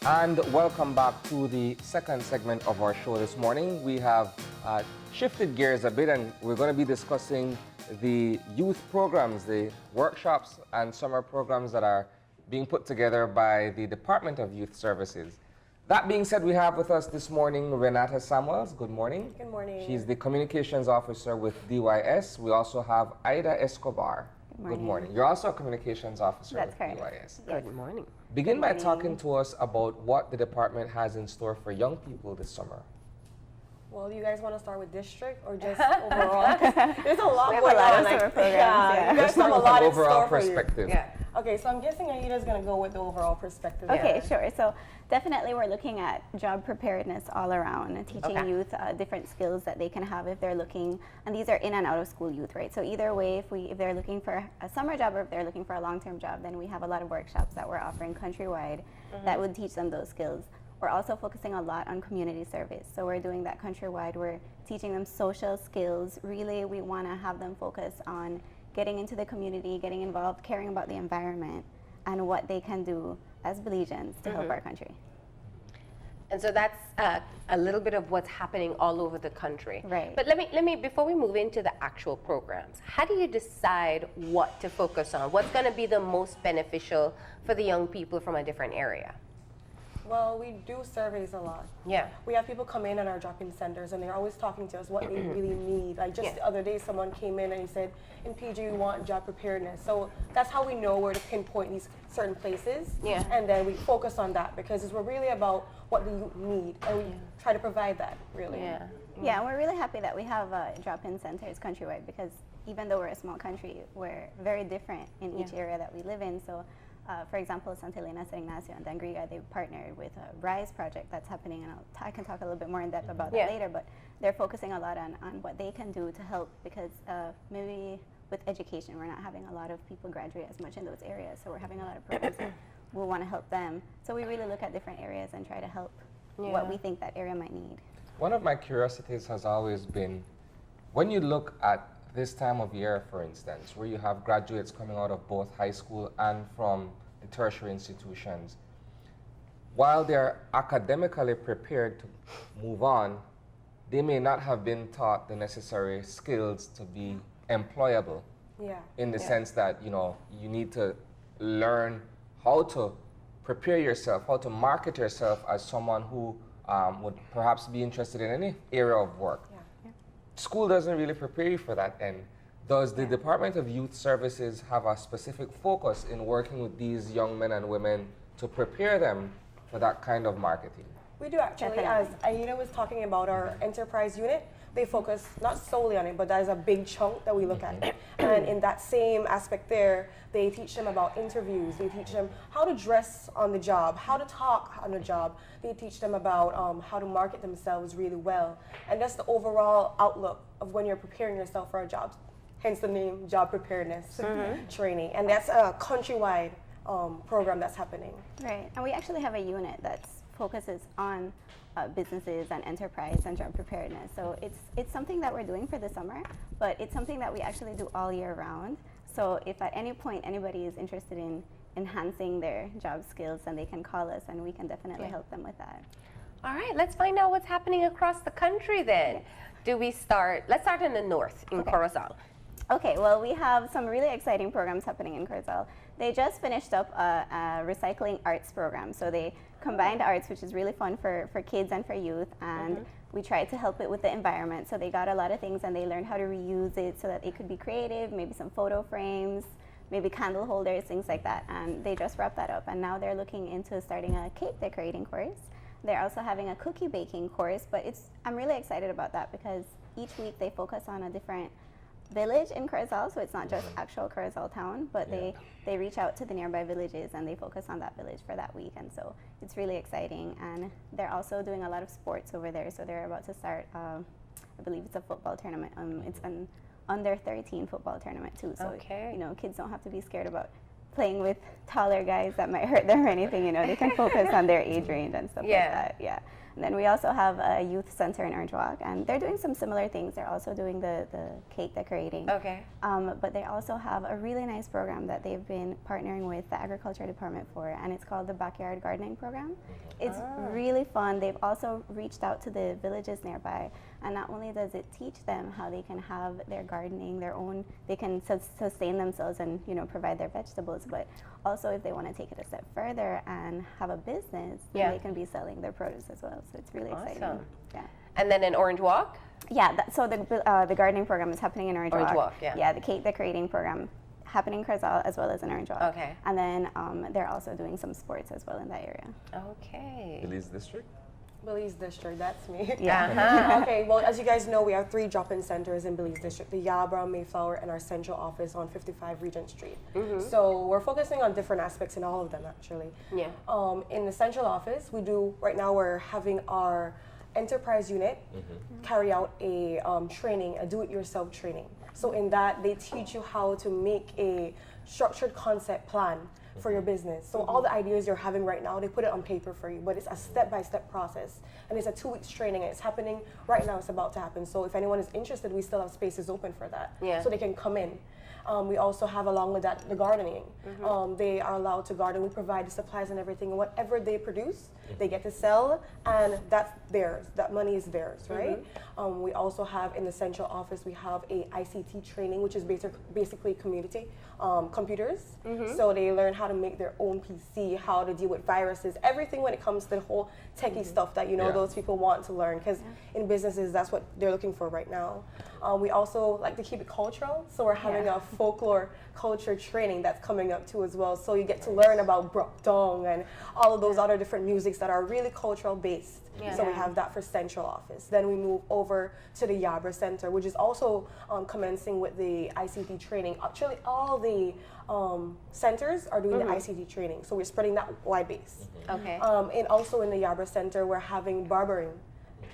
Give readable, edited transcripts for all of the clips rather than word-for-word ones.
And welcome back to the second segment of our show this morning. We have shifted gears a bit, and we're going to be discussing the youth programs, the workshops and summer programs that are being put together by the Department of Youth Services. That being said, we have with us this morning Renata Samuels. Good morning. Good morning. She's the Communications Officer with DYS. We also have Aida Escobar. Good morning. You're also a Communications Officer with DYS. Good morning. Begin by talking to us about what the department has in store for young people this summer. Well, do you guys want to start with district or just overall? There's a lot going lot on. of summer programs, yeah. You guys have a From lot an in store overall for you. perspective. Yeah. Okay, so I'm guessing Aida's going to go with the overall perspective. Okay, sure. So definitely we're looking at job preparedness all around, and teaching youth different skills that they can have if they're looking, and these are in and out of school youth, right? So either way, if they're looking for a summer job or if they're looking for a long-term job, then we have a lot of workshops that we're offering countrywide that would teach them those skills. We're also focusing a lot on community service. So we're doing that countrywide. We're teaching them social skills. Really, we want to have them focus on getting into the community, getting involved, caring about the environment, and what they can do as Belizeans to help our country. And so that's a little bit of what's happening all over the country. Right. But let me before we move into the actual programs, how do you decide what to focus on? What's going to be the most beneficial for the young people from a different area? Well, we do surveys a lot. Yeah. We have people come in our drop-in centers, and they're always talking to us what they really need. Like just the other day, someone came in and he said, in PG, we want job preparedness. So that's how we know where to pinpoint these certain places. Yeah. And then we focus on that because we're really about what the youth need, and we try to provide that, really. Yeah. Yeah, we're really happy that we have drop-in centers countrywide, because even though we're a small country, we're very different in each area that we live in. So, for example, Santa Elena, San Ignacio, and Dangriga, they've partnered with a RISE project that's happening, and I can talk a little bit more in depth about that later, but they're focusing a lot on what they can do to help, because maybe with education, we're not having a lot of people graduate as much in those areas, so we're having a lot of programs that we want to help them. So we really look at different areas and try to help what we think that area might need. One of my curiosities has always been, when you look at this time of year, for instance, where you have graduates coming out of both high school and from the tertiary institutions, while they're academically prepared to move on, they may not have been taught the necessary skills to be employable. In the sense that, you know, you need to learn how to prepare yourself, how to market yourself as someone who would perhaps be interested in any area of work. School doesn't really prepare you for that end. Does the Department of Youth Services have a specific focus in working with these young men and women to prepare them for that kind of marketing? We do actually. As Aida was talking about our enterprise unit, they focus not solely on it, but that is a big chunk that we look at. And in that same aspect there, they teach them about interviews. They teach them how to dress on the job, how to talk on the job. They teach them about how to market themselves really well. And that's the overall outlook of when you're preparing yourself for a job. Hence the name Job Preparedness Trainee. And that's a countrywide program that's happening. Right, and we actually have a unit that focuses on businesses and enterprise and job preparedness. So it's something that we're doing for the summer, but it's something that we actually do all year round. So if at any point anybody is interested in enhancing their job skills, then they can call us, and we can definitely help them with that. All right, let's find out what's happening across the country then. Let's start in the north, in Corozal. Okay, well, we have some really exciting programs happening in Corozal. They just finished up a recycling arts program. So they combined arts, which is really fun for kids and for youth, and we tried to help it with the environment. So they got a lot of things, and they learned how to reuse it so that it could be creative, maybe some photo frames, maybe candle holders, things like that. And they just wrapped that up, and now they're looking into starting a cake decorating course. They're also having a cookie baking course, but I'm really excited about that, because each week they focus on a different village in Corozal, so it's not just actual Corozal town, but they reach out to the nearby villages and they focus on that village for that week, and so it's really exciting. And they're also doing a lot of sports over there, so they're about to start, I believe it's a football tournament. It's an under 13 football tournament too, so you know, kids don't have to be scared about playing with taller guys that might hurt them or anything. You know, they can focus on their age range and stuff like that. And then we also have a youth center in Orange Walk, and they're doing some similar things. They're also doing the cake decorating. Okay. But they also have a really nice program that they've been partnering with the Agriculture Department for, and it's called the Backyard Gardening Program. It's really fun. They've also reached out to the villages nearby, and not only does it teach them how they can have their gardening, their own, they can sustain themselves and, you know, provide their vegetables, but also if they want to take it a step further and have a business, then they can be selling their produce as well. So it's really exciting. Yeah. And then in Orange Walk? Yeah, so the gardening program is happening in Orange Walk. Yeah. Yeah, the cake decorating program happening in Carzel as well as in Orange Walk. Okay. And then they're also doing some sports as well in that area. Okay. Belize District? Belize District, that's me. Uh-huh. Okay, well, as you guys know, we have 3 drop-in centers in Belize District, the Yabra, Mayflower, and our central office on 55 Regent Street. So we're focusing on different aspects in all of them, actually. Yeah. In the central office, right now we're having our enterprise unit carry out a training, a do-it-yourself training. So in that, they teach you how to make a structured concept plan for your business. So all the ideas you're having right now, they put it on paper for you, but it's a step-by-step process. And it's a 2 weeks training, and it's happening right now, it's about to happen. So if anyone is interested, we still have spaces open for that. Yeah. So they can come in. We also have, along with that, the gardening. They are allowed to garden. We provide the supplies and everything. And whatever they produce, they get to sell, and that's theirs. That money is theirs, right? We also have, in the central office, we have a ICT training, which is basically community computers. So they learn how to make their own PC, how to deal with viruses, everything when it comes to the whole techie stuff that, you know, those people want to learn, because in businesses, that's what they're looking for right now. We also like to keep it cultural, so we're having a folklore culture training that's coming up too as well. So you get to learn about Brok Dong and all of those other different musics that are really cultural based. So we have that for central office. Then we move over to the Yabra Center, which is also commencing with the ICT training. Actually, all the centers are doing the ICT training, so we're spreading that wide base. Okay. And also in the Yabra Center, we're having barbering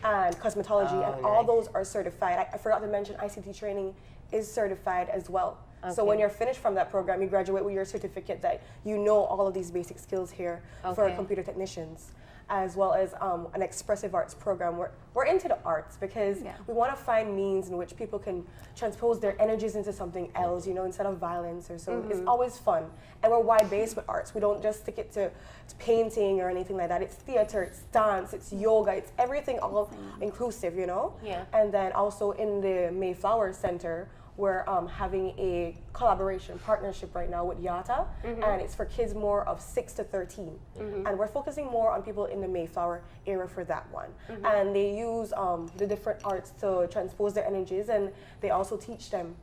and cosmetology, and all those are certified. I forgot to mention ICT training is certified as well. So when you're finished from that program, you graduate with your certificate that you know all of these basic skills here for computer technicians, as well as an expressive arts program. We're into the arts because we want to find means in which people can transpose their energies into something else, you know, instead of violence or so. It's always fun. And we're wide-based with arts. We don't just stick it to painting or anything like that. It's theater, it's dance, it's yoga, it's everything all inclusive, you know? Yeah. And then also in the Mayflower Center, we're having a collaboration partnership right now with Yata, and it's for kids more of 6 to 13. And we're focusing more on people in the Mayflower area for that one. And they use the different arts to transpose their energies, and they also teach them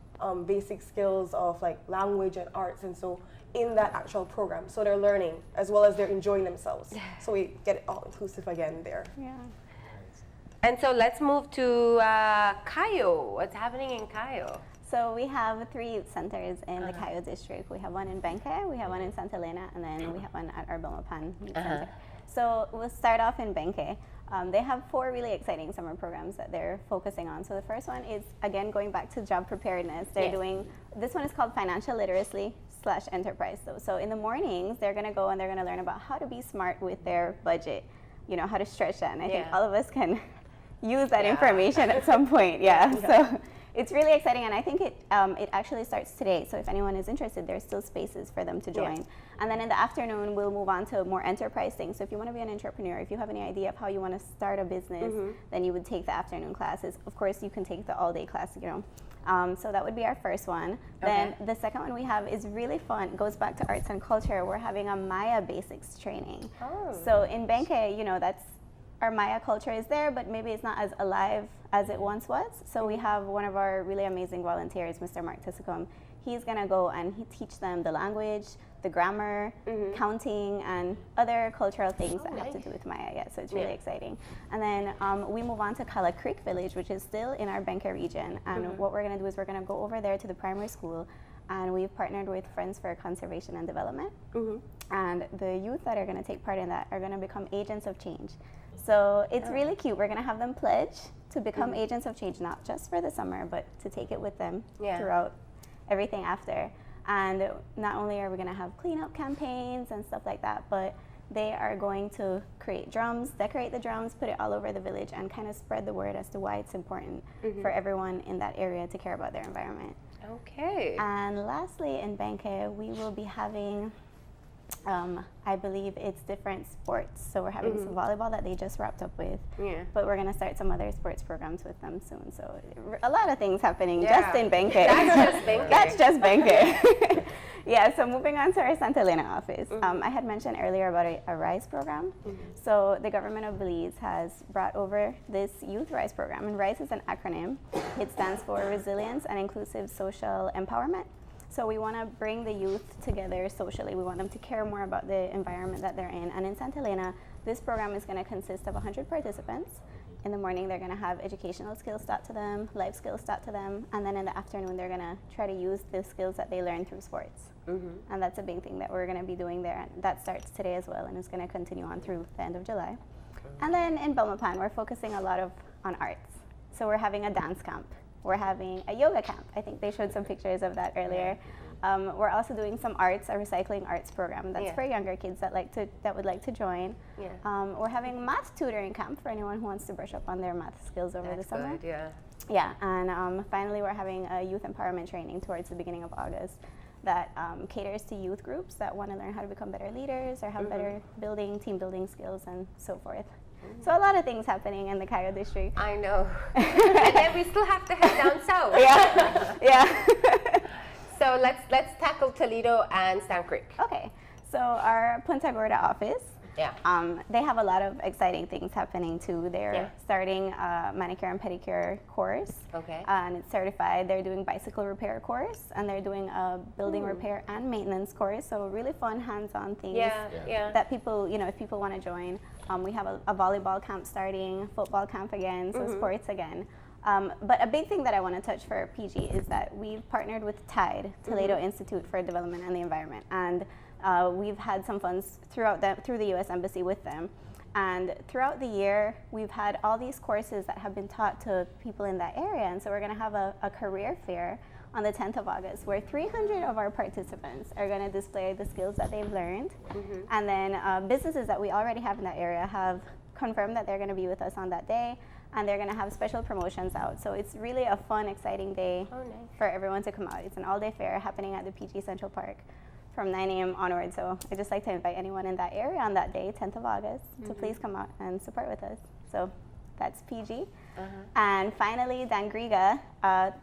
basic skills of like language and arts, and so in that actual program. So they're learning as well as they're enjoying themselves. So we get it all inclusive again there. Yeah. And so let's move to Cayo. What's happening in Cayo? So we have 3 youth centers in the Cayo district. We have one in Benque, we have one in Santa Elena, and then we have one at our Belmopan Youth Center. So we'll start off in Benque. They have 4 really exciting summer programs that they're focusing on. So the first one is, again, going back to job preparedness. They're doing, this one is called Financial Literacy / Enterprise. So in the mornings, they're gonna go and they're gonna learn about how to be smart with their budget, you know, how to stretch that. And I think all of us can use that information at some point, So it's really exciting, and I think it actually starts today. So if anyone is interested, there's still spaces for them to join. And then in the afternoon, we'll move on to more enterprise things. So if you want to be an entrepreneur, if you have any idea of how you want to start a business, then you would take the afternoon classes. Of course, you can take the all-day class, you know. So that would be our first one. Then the second one we have is really fun. It goes back to arts and culture. We're having a Maya basics training. So in Benque, you know, that's our Maya culture is there, but maybe it's not as alive as it once was. So we have one of our really amazing volunteers, Mr. Mark Tissicum. He's gonna go and he teach them the language, the grammar, counting, and other cultural things that have to do with Maya. So it's really exciting. And then we move on to Kyla Creek Village, which is still in our Benque region. And what we're gonna do is we're gonna go over there to the primary school, and we've partnered with Friends for Conservation and Development. And the youth that are gonna take part in that are gonna become agents of change. So it's really cute. We're gonna have them pledge to become agents of change, not just for the summer, but to take it with them throughout everything after. And not only are we gonna have cleanup campaigns and stuff like that, but they are going to create drums, decorate the drums, put it all over the village, and kind of spread the word as to why it's important for everyone in that area to care about their environment. Okay. And lastly, in Benke, we will be having, I believe it's different sports. So we're having some volleyball that they just wrapped up with. Yeah. But we're going to start some other sports programs with them soon. So a lot of things happening Yeah. just in Benke. That's just Benke. That's just Benke. Yeah, so moving on to our Santa Elena office. I had mentioned earlier about a RISE program. So the government of Belize has brought over this Youth RISE program. And RISE is an acronym. It stands for Resilience and Inclusive Social Empowerment. So we want to bring the youth together socially. We want them to care more about the environment that they're in. And in Santa Elena, this program is going to consist of 100 participants. In the morning, they're going to have educational skills taught to them, life skills taught to them, and then in the afternoon, they're going to try to use the skills that they learn through sports. And that's a big thing that we're going to be doing there. And that starts today as well, and it's going to continue on through the end of July. And then in Belmopan, we're focusing a lot on arts. So we're having a dance camp. We're having a yoga camp. I think they showed some pictures of that earlier. We're also doing some arts, a recycling arts program that's for younger kids that would like to join. We're having math tutoring camp for anyone who wants to brush up on their math skills over the summer. Good, yeah. Yeah, and finally we're having a youth empowerment training towards the beginning of August that caters to youth groups that want to learn how to become better leaders or have better team building skills and so forth. So a lot of things happening in the Cayo district. I know. And then we still have to head down south. Yeah. So let's tackle Toledo and Sand Creek. Okay. So our Punta Gorda office, they have a lot of exciting things happening too. They're starting a manicure and pedicure course. Okay. And it's certified. They're doing bicycle repair course, and they're doing a building repair and maintenance course. So really fun hands-on things that people, if people want to join. We have a volleyball camp starting, football camp again, so sports again. But a big thing that I want to touch for PG is that we've partnered with TIDE, Toledo Institute for Development and the Environment, and we've had some funds through the U.S. Embassy with them. And throughout the year, we've had all these courses that have been taught to people in that area, and so we're going to have a career fair on the 10th of August, where 300 of our participants are going to display the skills that they've learned. And then businesses that we already have in that area have confirmed that they're going to be with us on that day, and they're going to have special promotions out. So it's really a fun, exciting day for everyone to come out. It's an all-day fair happening at the PG Central Park from 9 a.m. onward. So I'd just like to invite anyone in that area on that day, 10th of August, to please come out and support with us. So that's PG. And finally, Dangriga,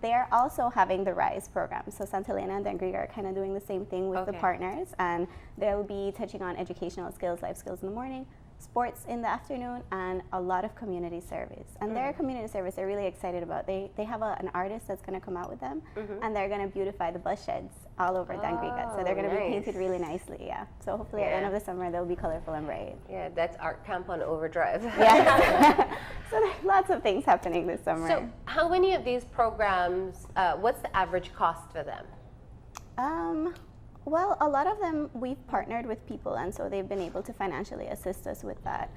they're also having the RISE program. So Santa Elena and Dangriga are kind of doing the same thing with the partners, and they'll be touching on educational skills, life skills in the morning, sports in the afternoon, and a lot of community service. And their community service they're really excited about. They have an artist that's going to come out with them, and they're going to beautify the bus sheds all over Dangriga. So they're going to be painted really nicely, So hopefully at the end of the summer, they'll be colorful and bright. Yeah, that's art camp on overdrive. So there's lots of things happening this summer. So how many of these programs, what's the average cost for them? Well, a lot of them we've partnered with people, and so they've been able to financially assist us with that.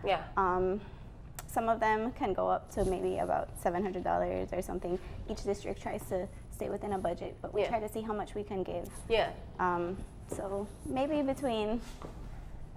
Some of them can go up to maybe about $700 or something. Each district tries to stay within a budget, but we try to see how much we can give. So maybe between,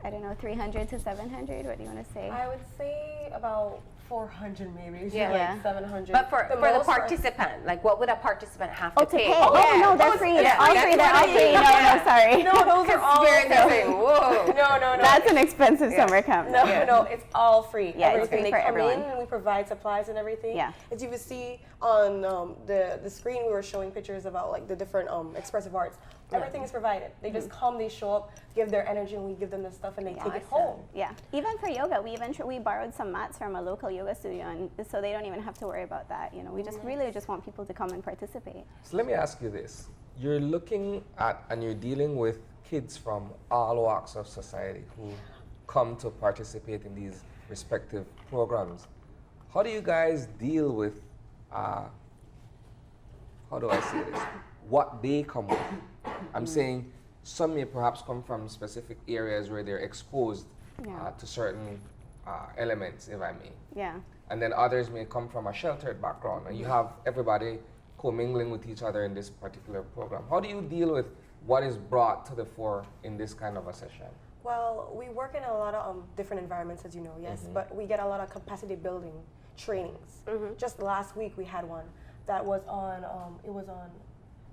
I don't know, 300 to 700. What do you want to say? I would say about 400 maybe, Yeah. like 700. But for the participant, like what would a participant have to pay? Oh, no, they're free. They're all free. They're all free. No, sorry. No, those are all free. Whoa. No. That's an expensive summer camp. No, it's all free. Yeah, everything. it's free They for come everyone. in and we provide supplies and everything. Yeah. As you can see on the screen, we were showing pictures about like the different expressive arts. Everything is provided. They just come, they show up, give their energy, and we give them the stuff, and they take it home. Yeah. Even for yoga, we borrowed some mats from a local yoga studio, and so they don't even have to worry about that. We just really just want people to come and participate. So let me ask you this. You're looking at and you're dealing with kids from all walks of society who come to participate in these respective programs. How do you guys deal with, how do I say this, what they come with? I'm saying some may perhaps come from specific areas where they're exposed to certain elements, if I may. Yeah. And then others may come from a sheltered background, and you have everybody commingling with each other in this particular program. How do you deal with what is brought to the fore in this kind of a session? Well, we work in a lot of different environments, as you know, yes, but we get a lot of capacity building trainings. Just last week we had one that was on, it was on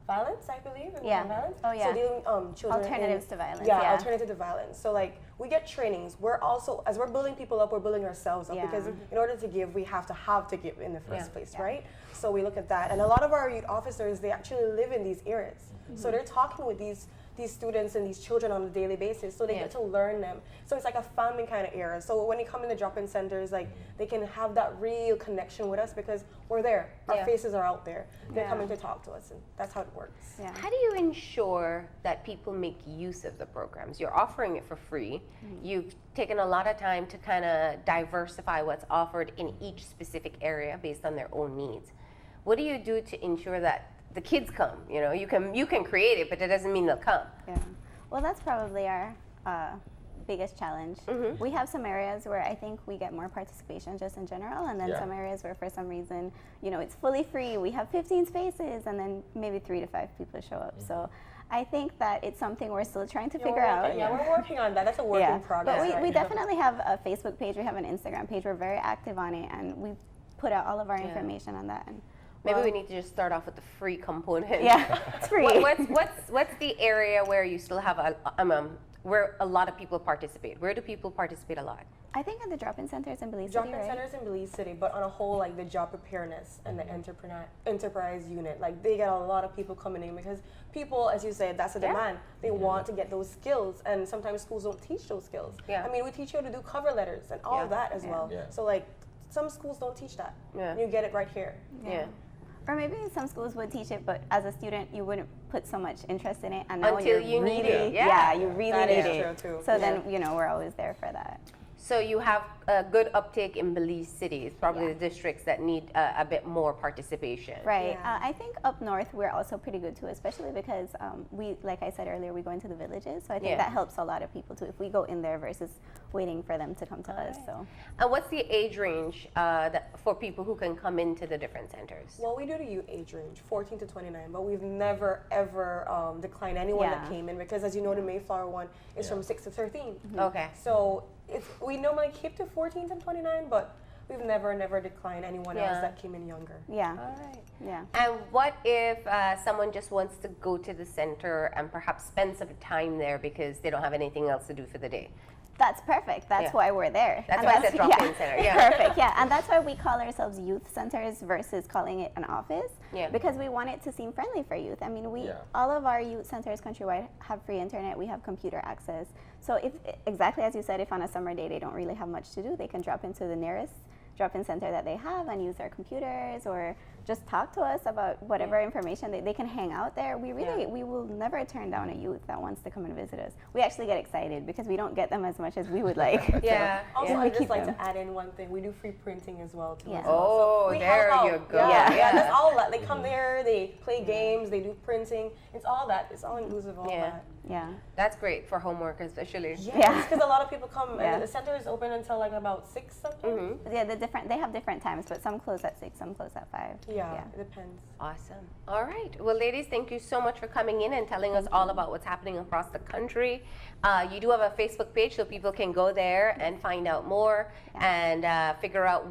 violence, I believe. It was on violence. Oh, yeah. So dealing children Alternatives to violence. Yeah, alternative to violence. So like we get trainings. We're also, as we're building people up, we're building ourselves up because in order to give, we have to give in the first place, right? So we look at that, and a lot of our youth officers, they actually live in these areas. So they're talking with these students and these children on a daily basis, so they get to learn them. So it's like a family kind of era. So when they come in the drop-in centers, like they can have that real connection with us because we're there. Our faces are out there. They're coming to talk to us, and that's how it works. Yeah. How do you ensure that people make use of the programs? You're offering it for free. You've taken a lot of time to kind of diversify what's offered in each specific area based on their own needs. What do you do to ensure that the kids come? You know, you can create it, but that doesn't mean they'll come. Yeah. Well, that's probably our biggest challenge. We have some areas where I think we get more participation just in general, and then some areas where for some reason, you know, it's fully free. We have 15 spaces, and then maybe 3 to 5 people show up. So I think that it's something we're still trying to figure out. Yeah, we're working on that. That's a work in progress. But we definitely have a Facebook page. We have an Instagram page. We're very active on it, and we put out all of our information on that. And maybe we need to just start off with the free component. Yeah, it's free. What's the area where you still have where a lot of people participate? Where do people participate a lot? I think at the drop-in centers in Belize City, Drop-in centers in Belize City, but on a whole, like the job preparedness and the enterprise unit, like they get a lot of people coming in because people, as you said, that's a demand. They want to get those skills, and sometimes schools don't teach those skills. I mean, we teach you how to do cover letters and all of that as well. So like some schools don't teach that. You get it right here. Or maybe some schools would teach it, but as a student, you wouldn't put so much interest in it. And now until you need it. You really need it. True too. So then, you know, we're always there for that. So you have a good uptake in Belize City. It's probably the districts that need a bit more participation. Right. I think up north we're also pretty good too, especially because we, like I said earlier, we go into the villages. So I think that helps a lot of people too if we go in there versus waiting for them to come to us. So. And what's the age range for people who can come into the different centers? Well, we do the youth age range, 14 to 29, but we've never ever declined anyone that came in because, as you know, the Mayflower one is from 6 to 13. Okay. So we normally keep to 14 to 29, but we've never declined anyone else that came in younger. Yeah. All right. Yeah. And what if someone just wants to go to the center and perhaps spend some time there because they don't have anything else to do for the day? That's perfect. That's why we're there. That's why it's a drop-in center. Perfect. Yeah, and that's why we call ourselves youth centers versus calling it an office. Because we want it to seem friendly for youth. I mean, all of our youth centers countrywide have free internet. We have computer access. So if exactly as you said, if on a summer day they don't really have much to do, they can drop into the nearest drop-in center that they have and use their computers or just talk to us about whatever information they can hang out there. We will never turn down a youth that wants to come and visit us. We actually get excited because we don't get them as much as we would like. Also, I'd just like to add in one thing. We do free printing as well too. Oh, so there you go. That's all that. They come there, they play games, they do printing. It's all that. It's all inclusive of all that. Yeah. That's great for homework especially. Yes, because a lot of people come and the center is open until like about 6 sometimes. Yeah, they have different times, but some close at 6, some close at 5. Yeah, it depends. Awesome. All right. Well, ladies, thank you so much for coming in and telling us all about what's happening across the country. You do have a Facebook page, so people can go there and find out more and figure out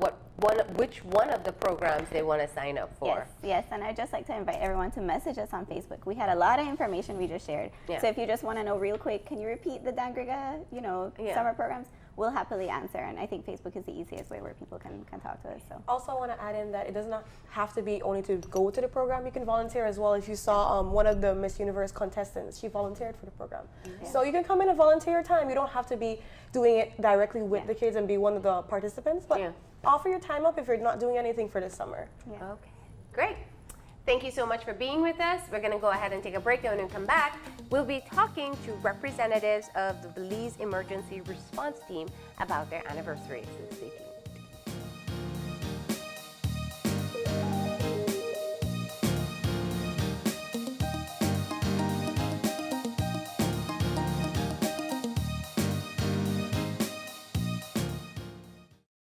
which one of the programs they want to sign up for. Yes, and I'd just like to invite everyone to message us on Facebook. We had a lot of information we just shared. So if you just want to know real quick, can you repeat the Dangriga, summer programs? We'll happily answer, and I think Facebook is the easiest way where people can talk to us. So. Also, I want to add in that it does not have to be only to go to the program. You can volunteer as well. If you saw one of the Miss Universe contestants, she volunteered for the program. So you can come in and volunteer time. You don't have to be doing it directly with the kids and be one of the participants, but offer your time up if you're not doing anything for this summer. Okay, great. Thank you so much for being with us. We're going to go ahead and take a break, and when we come back, we'll be talking to representatives of the Belize Emergency Response Team about their anniversary. So stay tuned.